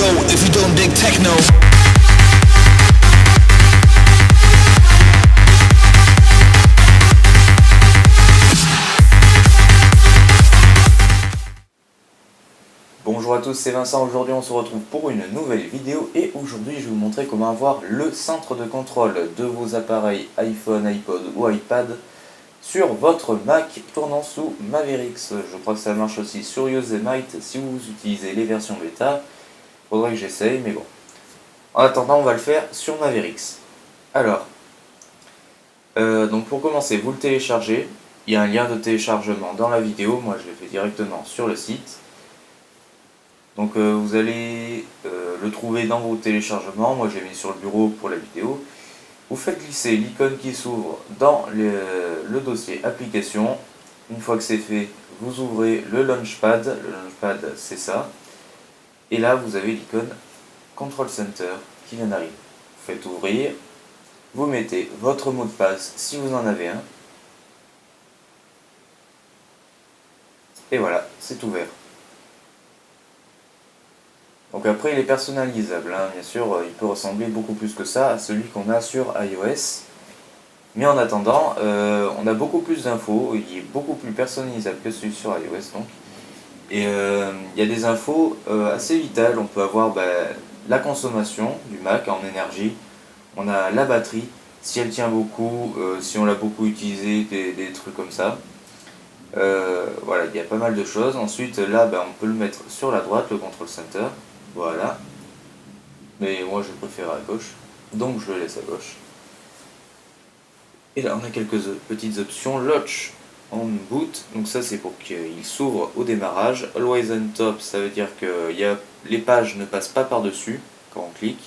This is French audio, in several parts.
go if you don't dig techno. Bonjour à tous, c'est Vincent. Aujourd'hui on se retrouve pour une nouvelle vidéo et aujourd'hui je vais vous montrer comment avoir le centre de contrôle de vos appareils iPhone, iPod ou iPad sur votre Mac tournant sous Mavericks. Je crois que ça marche aussi sur Yosemite si vous utilisez les versions bêta. Faudrait que j'essaye, mais bon. En attendant, on va le faire sur Mavericks. Alors, donc pour commencer, vous le téléchargez. Il y a un lien de téléchargement dans la vidéo. Moi, je l'ai fait directement sur le site. Donc, vous allez le trouver dans vos téléchargements. Moi, j'ai mis sur le bureau pour la vidéo. Vous faites glisser l'icône qui s'ouvre dans le dossier application. Une fois que c'est fait, vous ouvrez le Launchpad. Le Launchpad, c'est ça. Et là, vous avez l'icône Control Center qui vient d'arriver. Vous faites ouvrir. Vous mettez votre mot de passe si vous en avez un. Et voilà, c'est ouvert. Donc après, il est personnalisable, hein. Bien sûr, il peut ressembler beaucoup plus que ça à celui qu'on a sur iOS. Mais en attendant, on a beaucoup plus d'infos, il est beaucoup plus personnalisable que celui sur iOS. Donc. Et il y a des infos assez vitales, on peut avoir la consommation du Mac en énergie, on a la batterie, si elle tient beaucoup, si on l'a beaucoup utilisé, des trucs comme ça. Voilà, il y a pas mal de choses. Ensuite, là, on peut le mettre sur la droite, le Control Center. Voilà. Mais moi, je préfère à gauche. Donc, je le laisse à gauche. Et là, on a quelques petites options. Latch on boot. Donc, ça, c'est pour qu'il s'ouvre au démarrage. Always on top, ça veut dire que les pages ne passent pas par-dessus quand on clique.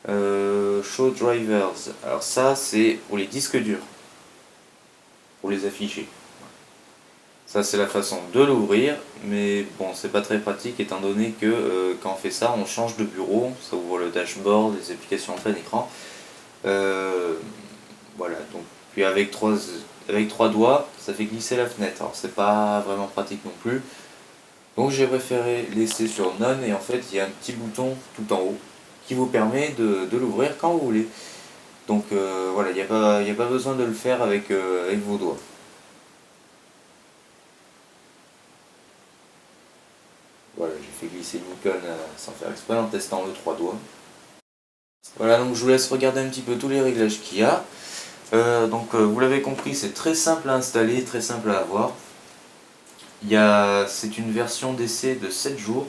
Show drivers. Alors, ça, c'est pour les disques durs. Pour les afficher. Ça, c'est la façon de l'ouvrir, mais bon, c'est pas très pratique étant donné que quand on fait ça, on change de bureau, ça ouvre le dashboard, les applications en plein écran. Voilà, donc puis avec trois doigts, ça fait glisser la fenêtre. Alors, c'est pas vraiment pratique non plus. Donc, j'ai préféré laisser sur None et en fait, il y a un petit bouton tout en haut qui vous permet de l'ouvrir quand vous voulez. Donc, voilà, il n'y a pas besoin de le faire avec vos doigts. Voilà, j'ai fait glisser une icône sans faire exprès en testant le 3 doigts. Voilà, donc je vous laisse regarder un petit peu tous les réglages qu'il y a. Vous l'avez compris, c'est très simple à installer, très simple à avoir. C'est une version d'essai de 7 jours.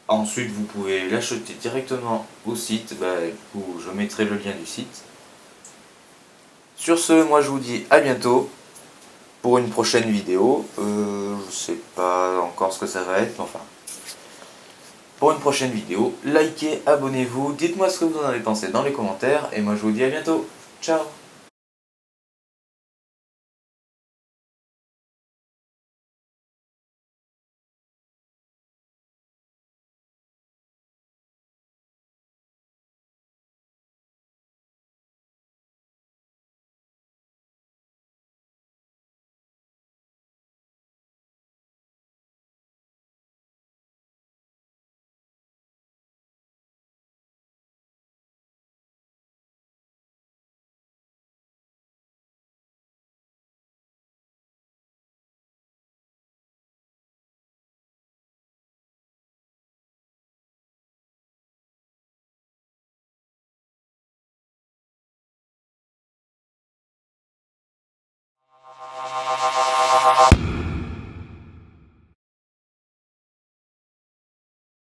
Ensuite, vous pouvez l'acheter directement au site. Je mettrai le lien du site. Sur ce, moi je vous dis à bientôt pour une prochaine vidéo. Je sais pas encore ce que ça va être, mais enfin. Pour une prochaine vidéo, likez, abonnez-vous, dites-moi ce que vous en avez pensé dans les commentaires, et moi je vous dis à bientôt. Ciao!